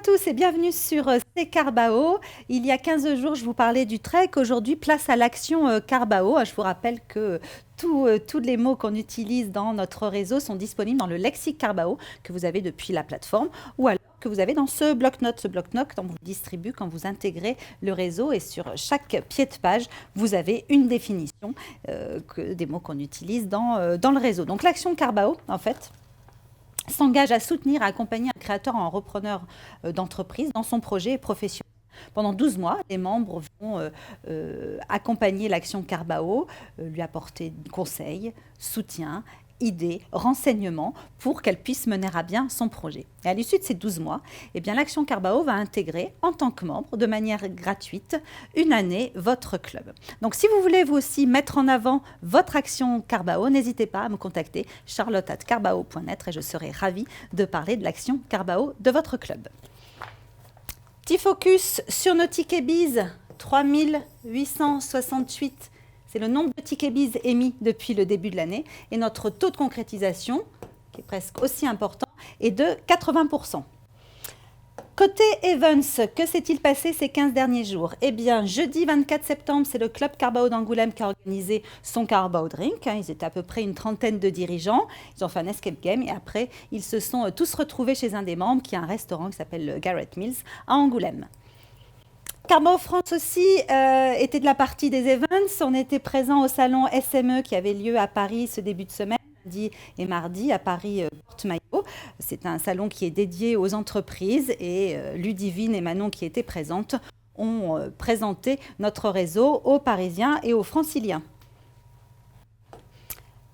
tous et bienvenue sur C'est Carbao. Il y a 15 jours, je vous parlais du trek. Aujourd'hui, place à l'action Carbao. Je vous rappelle que tous les mots qu'on utilise dans notre réseau sont disponibles dans le lexique Carbao que vous avez depuis la plateforme ou alors que vous avez dans ce bloc-notes. Ce bloc-notes, on vous distribue quand vous intégrez le réseau et sur chaque pied de page, vous avez une définition des mots qu'on utilise dans le réseau. Donc l'action Carbao, en fait, s'engage à soutenir, à accompagner un créateur ou un repreneur d'entreprise dans son projet professionnel. Pendant 12 mois, les membres vont accompagner l'action Carbao, lui apporter conseils, soutien, idées, renseignements pour qu'elle puisse mener à bien son projet. Et à l'issue de ces 12 mois, eh bien, l'action Carbao va intégrer en tant que membre, de manière gratuite, une année votre club. Donc si vous voulez vous aussi mettre en avant votre action Carbao, n'hésitez pas à me contacter charlotte@carbao.net et je serai ravie de parler de l'action Carbao de votre club. Petit focus sur nos tickets Biz, 3868. C'est le nombre de tickets Biz émis depuis le début de l'année. Et notre taux de concrétisation, qui est presque aussi important, est de 80%. Côté Events, que s'est-il passé ces 15 derniers jours? Eh bien, jeudi 24 septembre, c'est le club Carbao d'Angoulême qui a organisé son Carbao Drink. Ils étaient à peu près une trentaine de dirigeants. Ils ont fait un escape game et après, ils se sont tous retrouvés chez un des membres qui a un restaurant qui s'appelle le Garrett Mills à Angoulême. Carbao France aussi était de la partie des events. On était présent au salon SME qui avait lieu à Paris ce début de semaine, lundi et mardi à Paris Porte-Maillot. C'est un salon qui est dédié aux entreprises et Ludivine et Manon qui étaient présentes ont présenté notre réseau aux Parisiens et aux Franciliens.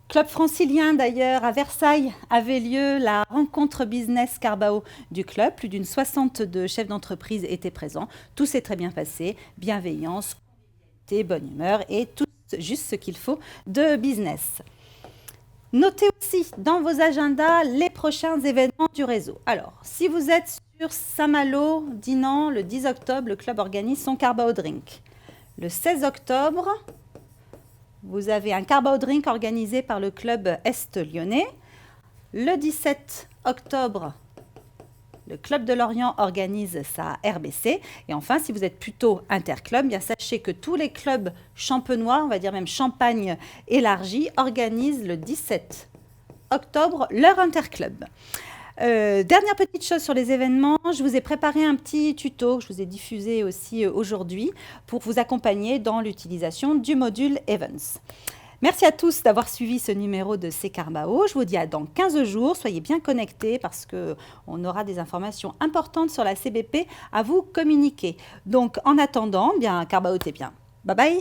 Club francilien d'ailleurs à Versailles avait lieu la rencontre business Carbao du club. Plus d'une 60 de chefs d'entreprise étaient présents. Tout s'est très bien passé. Bienveillance, convivialité, bonne humeur et tout juste ce qu'il faut de business. Notez aussi dans vos agendas les prochains événements du réseau. Alors, si vous êtes sur Saint-Malo, Dinan, le 10 octobre, le club organise son Carbao Drink. Le 16 octobre, vous avez un Carbao Drink organisé par le club Est lyonnais. Le 17 octobre, le club de Lorient organise sa RBC. Et enfin, si vous êtes plutôt interclub, bien sachez que tous les clubs champenois, on va dire même Champagne élargi, organisent le 17 octobre leur interclub. Dernière petite chose sur les événements, je vous ai préparé un petit tuto que je vous ai diffusé aussi aujourd'hui pour vous accompagner dans l'utilisation du module Events. Merci à tous d'avoir suivi ce numéro de C'est Carbao. Je vous dis à dans 15 jours. Soyez bien connectés parce qu'on aura des informations importantes sur la CBP à vous communiquer. Donc en attendant, bien Carbao, t'es bien. Bye bye.